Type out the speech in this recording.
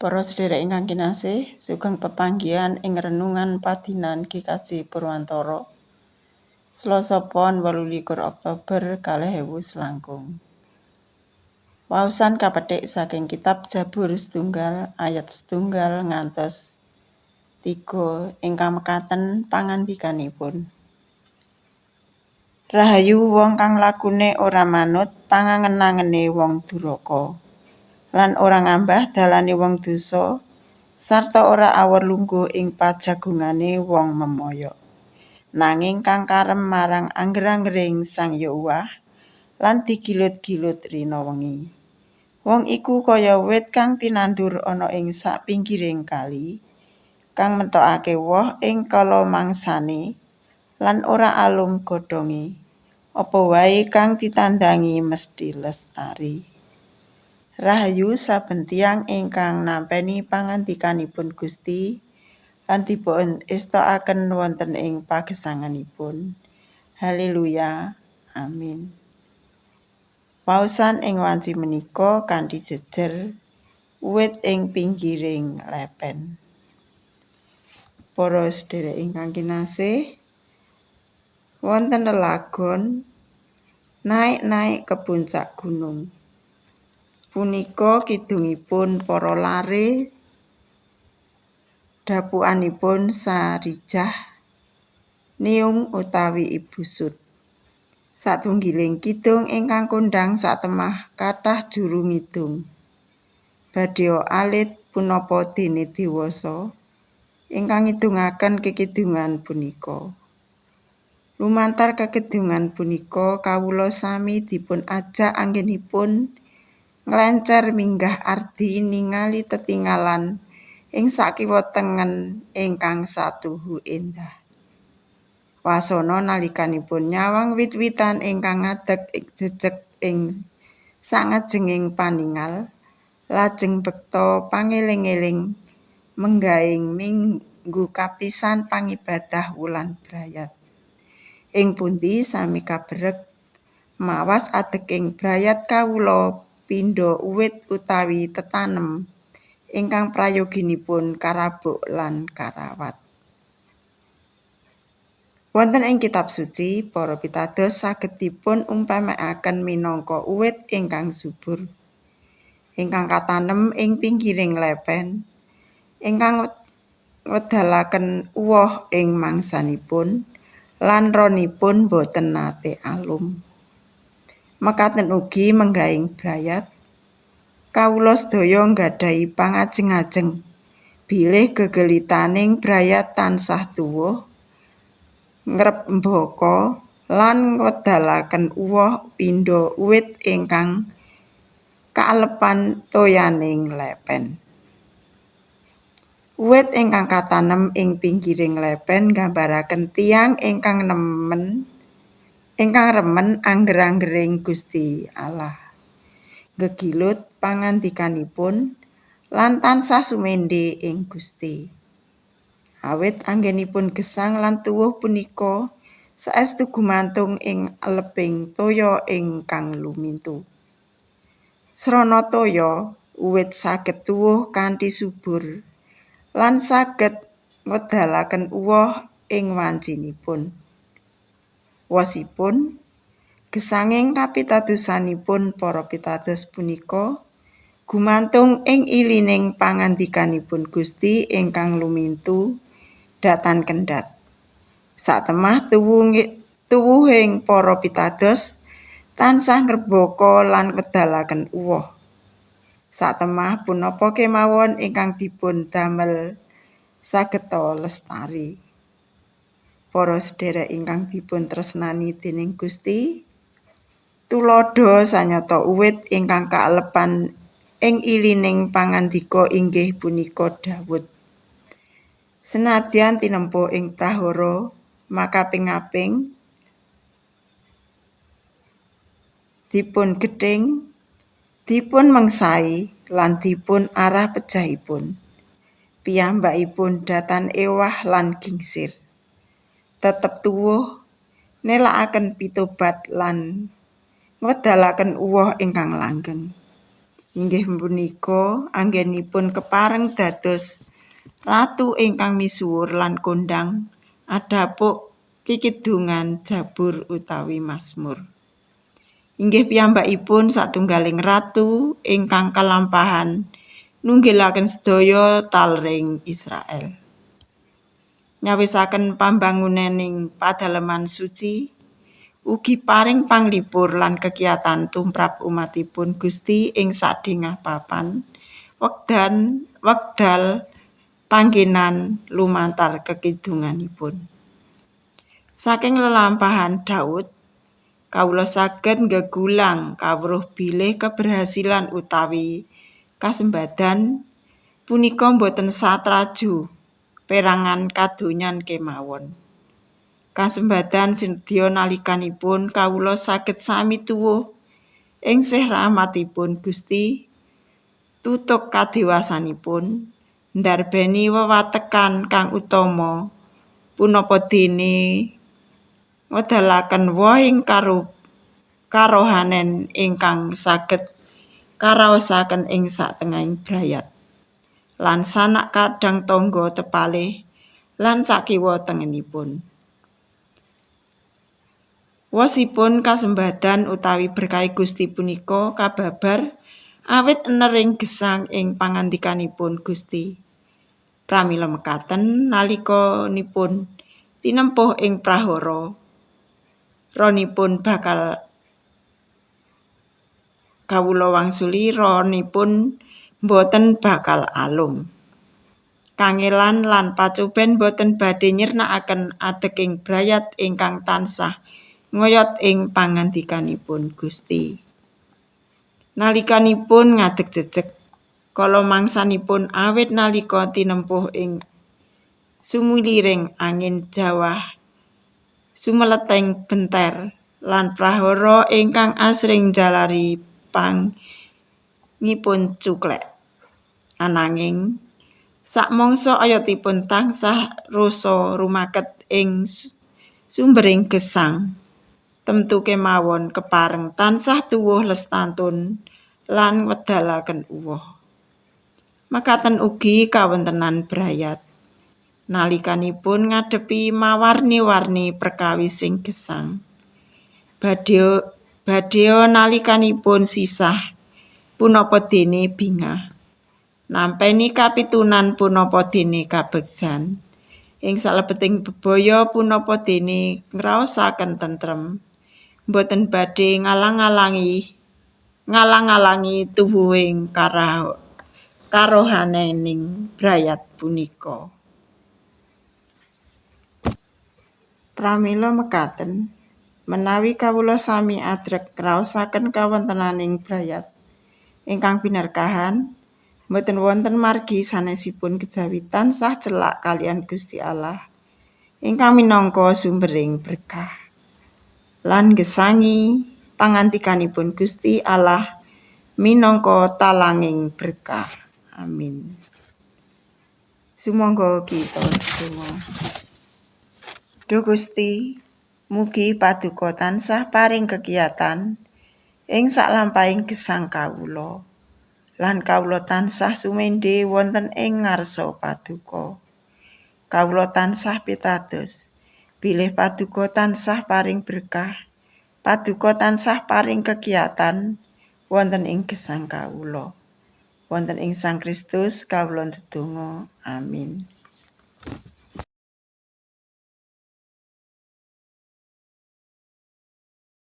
Para sedherek ingkang kinasih, sugeng pepanggihan ing renungan padinan GKJ Purwantara. Selasa Pon 28 Oktober 2020. Waosan kapetik saking kitab Jabur setunggal ayat setunggal ngantos 3 ingkang mekaten pangandikanipun. Rahayu wong kang lakune ora manut pangangen-angene wong duraka, lan ora ngambah dalane wong dosa, sarta ora awor lungguh ing pajagungane wong memaya. Nanging kang karem marang angger-anggering Sang Yahweh lan digilut-gilut rina wengi. Wong iku kaya wit kang tinandur ana ing sapinggiring kali, kang mentokake woh ing kala mangsane lan ora alum godhonge. Apa wae kang ditandangi mesti lestari. Rahayu saben tiyang ingkang nampeni pangandikanipun Gusti lan dipun estokaken wonten ing pagesanganipun. Haleluya. Amin. Waosan ing wanci menika kanthi jejer wit ing pinggiring lepen. Para sedherek ingkang kinasih, wonten lelagon naik ke puncak gunung. Punika kidungipun para lare, dapukanipun Sarijah, Niung utawi Ibu Sud. Satunggiling kidung ingkang kondhang satemah kathah juru ngidung. Badhe alit punapa dene dewasa ingkang ngidungaken kekidungan punika. Lumantar kekidungan punika kawula sami dipun ajak anggenipun nglencer minggah ardi ningali tetinggalan ing sakiwa tengen ingkang satuhu endah. Wasana nalikanipun nyawang wit-witan ingkang ngadeg jejeg ing sangajenging paningal, lajeng bekta pangeling-eling menggaing minggu kapisan pangibadah wulan brayat. Ing pundi sami kabreg mawas adeging brayat kawula pindha uwit utawi tetanem ingkang prayoginipun karabuk lan karawat. Wonten ing kitab suci, para pitados saged dipun umpamakaken minangka uwit ingkang subur, ingkang katanem ing pinggiring lepen, ingkang wedalaken uwoh ing mangsanipun, lan ronipun boten nate alum. Mekaten ugi menggaing brayat, kawula sedaya nggadhahi pangajeng-ajeng bilih gegelitaning brayat tansah tuwuh, ngrembaka lan wedalaken uwoh pindha uwit ingkang kaalepan toyaning lepen. Uwit ingkang katanem ing pinggiring lepen nggambaraken tiyang ingkang remen angger-anggering Gusti Allah, gegilut pangandikanipun lan tansah sumendhe ing Gusti. Awit anggenipun gesang lan tuwuh punika saestu gumantung ing aleping toya ingkang lumintu. Srana toya, uwit saged tuwuh kanthi subur lan saged wedalaken uwoh ing wancinipun. Wosipun, gesanging kapitadosanipun para pitados punika gumantung ing ilining pangandikanipun Gusti ingkang lumintu datan kendhat. Satemah tuwuhing para pitados tansah ngrembaka lan wedalaken uwoh. Satemah punapa kemawon ingkang dipun damel sageta lestari. Para sedherek ingkang dipun tresnani dening Gusti, tuladha sanyata uwit ingkang kaalepan ing ilining pangandika inggih punika Daud. Senadyan tinempuh ing prahara makaping-aping, dipun gething, dipun mengsai lan dipun arah pejahipun. Piyambakipun datan ewah lan gingsir. Tetep tuwuh nélakaken pitobat lan wedalaken uwoh ingkang langgeng. Inggih punika anggenipun kepareng dados ratu ingkang misuwur lan kondhang adhapuk kikidungan jabur utawi Mazmur. Inggih piyambakipun satunggaling ratu ingkang kalampahan nunggilaken sedaya talring Israel. Nyawisaken pambangunaning padaleman suci ugi paring panglipur lan kegiatan tumrap umatipun Gusti ing sadéngah papan wekdal panggenan lumantar kekidunganipun. Saking lelampahan Daud kawula saged ngegulang kawruh bilih keberhasilan utawi kasembadan punika boten satraju perangan kadonyan kemawon. Kasembadan sinedya nalikanipun kawula saged sami tuwuh ing sih rahmatipun Gusti tutuk kadewasanipun ndarbèni wewatekan kang utama punapa dene wedalaken wohing karohanen ingkang saged karaosaken ing satengahing brayat lan sanak kadang tangga tepalih lan sakiwa tengenipun. Wosipun kasembadan utawi berkahe Gusti punika kababar awit enering gesang ing pangandikanipun Gusti. Pramila mekaten nalikanipun tinempuh ing prahara ronipun bakal kawula wangsuli ronipun boten bakal alung. Kangelan lan pacoben boten badhe nyernakaken ateking brayat ingkang tansah ngoyot ing pangandikanipun Gusti. Nalikanipun ngadeg jejeg kala mangsanipun awit nalika tinempuh ing sumuliring angin jawah sumeleteng benter lan prahara ingkang asring jalari pangipun cuklek. Ananging sakmangsa oyotipun tansah rasa rumaket ing sumbering gesang. Temtu kemawon kepareng tansah tuwuh lestantun lan wedalaken uwoh. Mekaten ugi kawontenan brayat. Nalikanipun ngadepi mawarni-warni perkawis sing gesang. Badhe nalikanipun sisah punapa dene bingah. Nampeni kapitunan punapa dene kabegjan. Ing salebeting bebaya punapa dene ngraosaken tentrem. Boten badhe ngalang-alangi tuwuhing karohanening brayat punika. Pramila mekaten menawi kawula sami adrek ngraosaken kawontenaning brayat ingkang binerkahan boten wonten margi sanesipun kejawi tansah celak kalian Gusti Allah ingkang minangka sumbering berkah. Lan gesangi pangandikanipun Gusti Allah minangka talanging berkah. Amin. Sumangga kita ndonga. Duh Gusti, mugi paduka tansah paring kegiatan ing saklampahing gesang kawula. Lan kawula tansah sumendhe wonten ing ngarsa paduka. Kawula tansah pitados bilih paduka tansah paring berkah, paduka tansah paring kegiatan wonten ing gesang kawula. Wonten ing Sang Kristus kawula ndedonga. Amin.